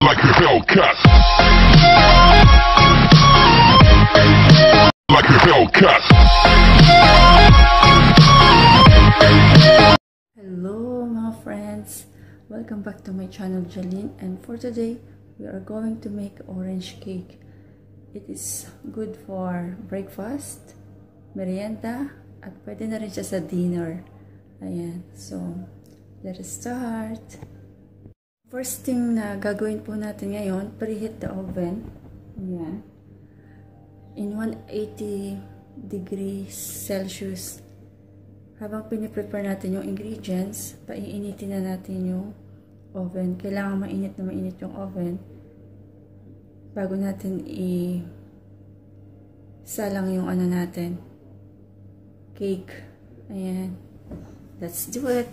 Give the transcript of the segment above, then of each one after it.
Like a Hellcat. Like a Hellcat. Hello mga friends, welcome back to my channel Jalene, and for today we are going to make orange cake. It is good for breakfast, merienda, at pwede na rin siya sa dinner. Ayan, so let us start. First thing na gagawin po natin ngayon, preheat the oven. Ayan. In 180 degrees Celsius. Habang piniprepare natin yung ingredients, paiinitin na natin yung oven. Kailangan mainit na mainit yung oven bago natin salang yung ano natin, cake. Ayan. Let's do it.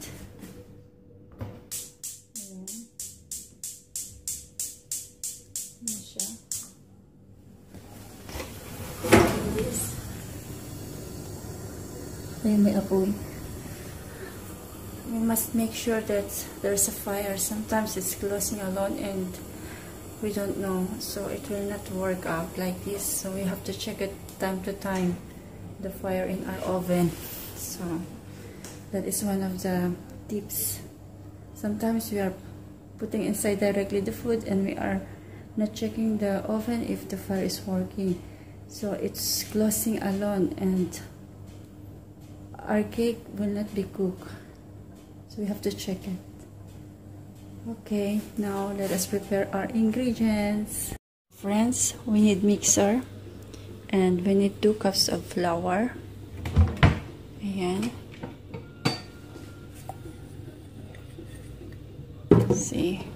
Ayan, may apoy. We must make sure that there's a fire. Sometimes it's closing alone and we don't know, so it will not work out like this. So we have to check it time to time, the fire in our oven. So that is one of the tips. Sometimes we are putting inside directly the food and we are not checking the oven if the fire is working. So it's closing alone and our cake will not be cooked, so we have to check it. Okay, now let us prepare our ingredients. Friends, we need mixer and we need 2 cups of flour. Ayan. See.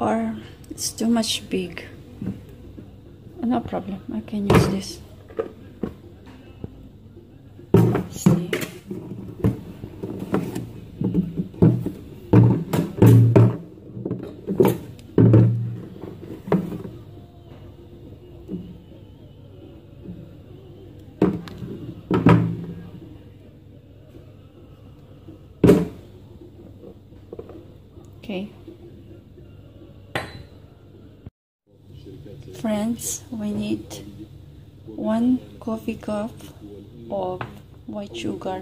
Or it's too much big. No problem, I can use this. See. Okay. Friends, we need 1 coffee cup of white sugar,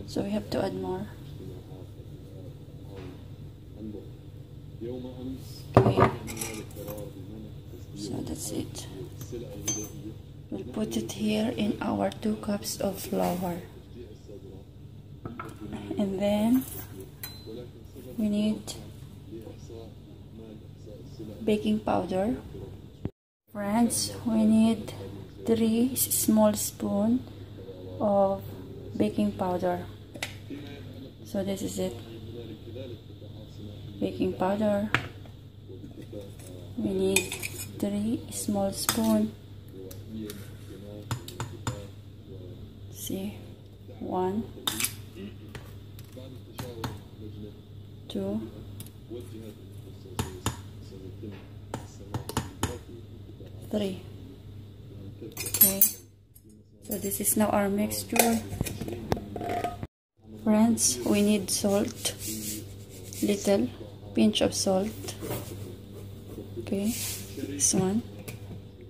so we have to add more. Okay, so that's it. We'll put it here in our 2 cups of flour, and then we need baking powder. Friends, we need 3 small spoons of baking powder. So this is it. Baking powder. We need 3 small spoons. See, 1, 2, 3. Okay, so this is now our mixture. Friends, we need salt, little pinch of salt. Okay, this one,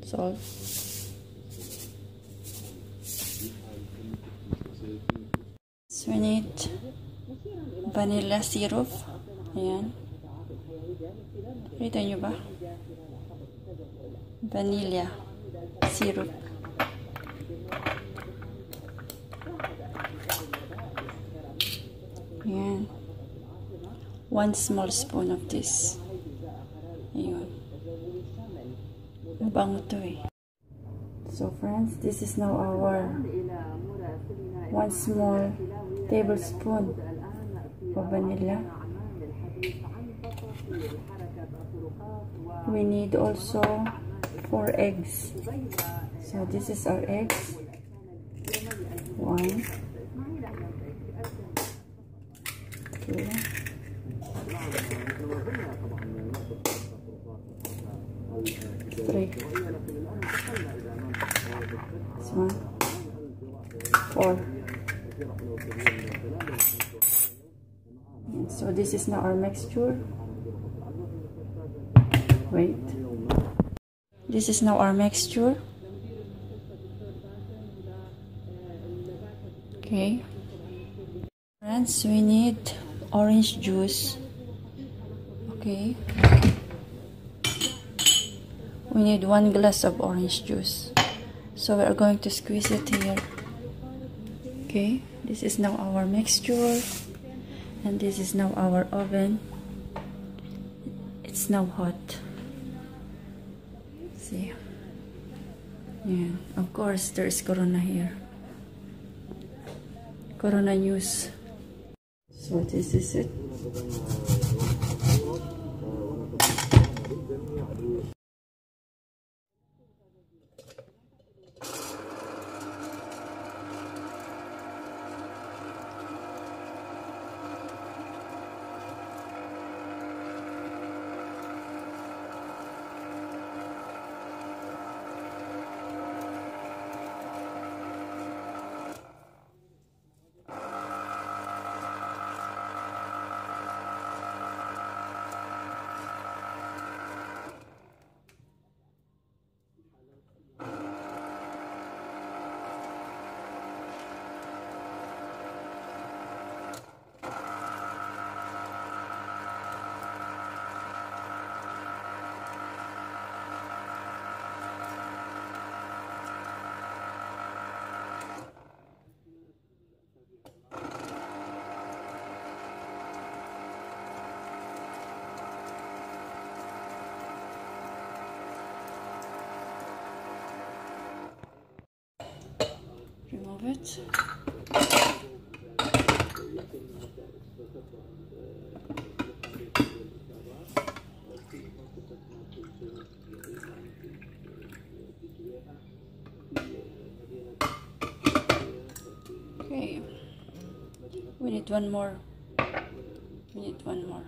salt. So we need vanilla syrup. Ayan, kita nyo ba? Vanilla syrup. Ayan. 1 small spoon of this. Ayun. Mabango to eh. So friends, this is now our 1 small tablespoon of vanilla. We need also 4 eggs. So this is our eggs. 1, 2, 3, Okay. This one. 4. And so this is now our mixture. Wait. This is now our mixture. Okay. Friends, we need orange juice. Okay. We need 1 glass of orange juice. So we are going to squeeze it here. Okay. This is now our mixture. And this is now our oven. It's now hot. See. Yeah. Of course, there is Corona here. Corona news. So this is it. Remove it. Okay. We need one more. We need one more.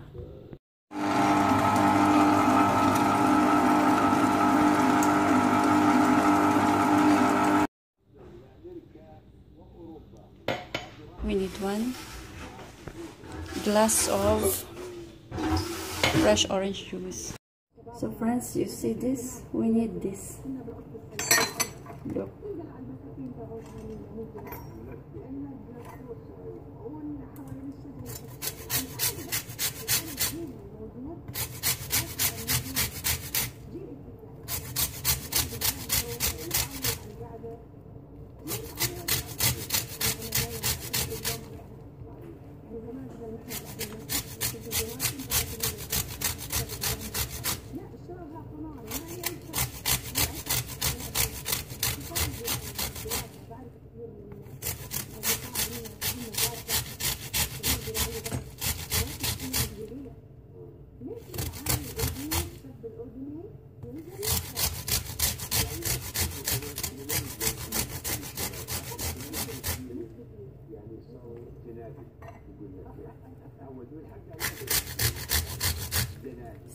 We need 1 glass of fresh orange juice. So friends, you see this? We need this. Look.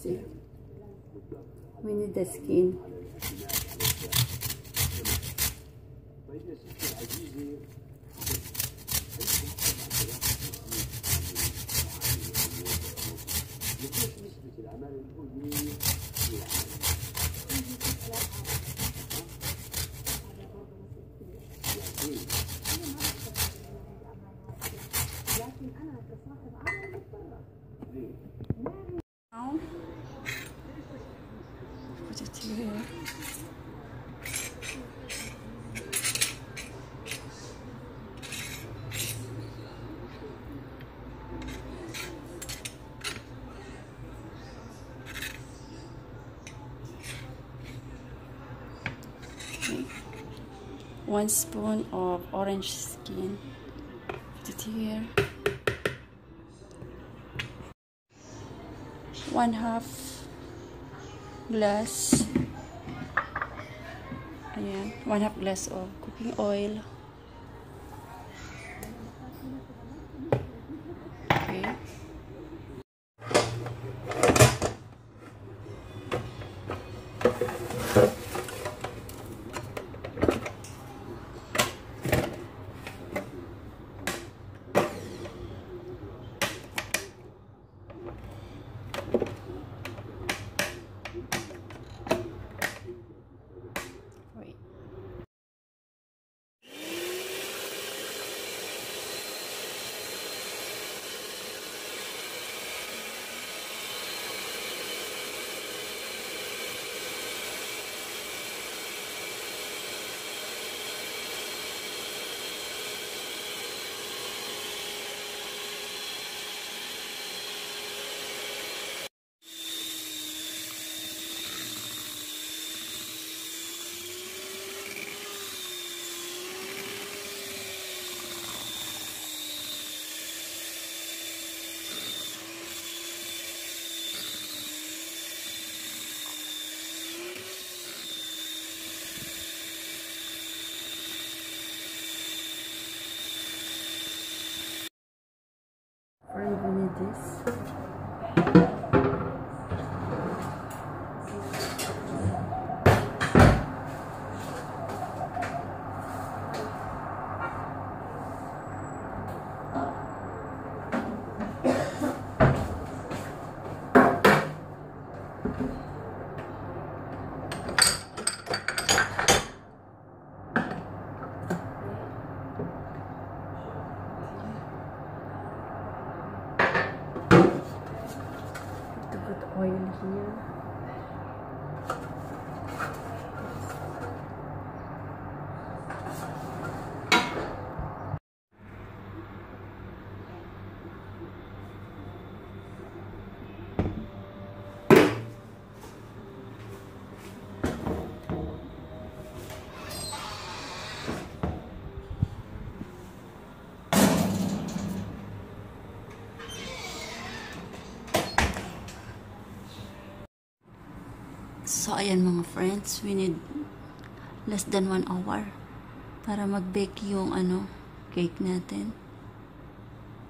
See, we need the skin. Now, put it here. Okay. 1 spoon of orange skin. Put it here. 1/2 glass. Ayan, 1/2 glass of cooking oil. Okay. So, ayan mga friends, we need less than 1 hour para mag-bake yung cake natin.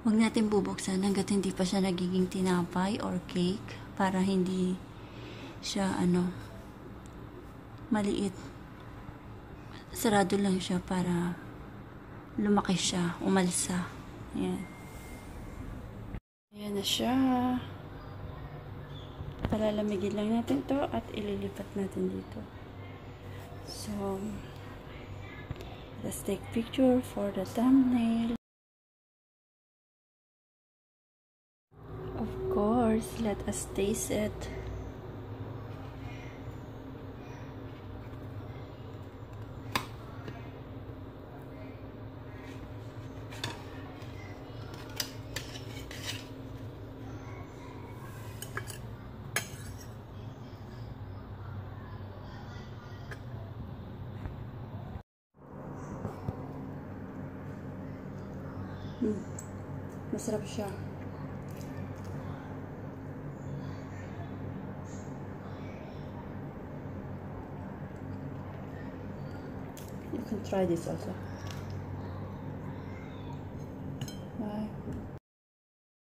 Huwag natin bubuksan hanggat hindi pa siya nagiging tinapay or cake para hindi siya maliit. Sarado lang siya para lumaki siya, umalsa. Ayan. Ayan na siya. Palalamigin lang natin to at ililipat natin dito. So, let's take picture for the thumbnail. Of course, let us taste it. Masarap siya. You can try this also.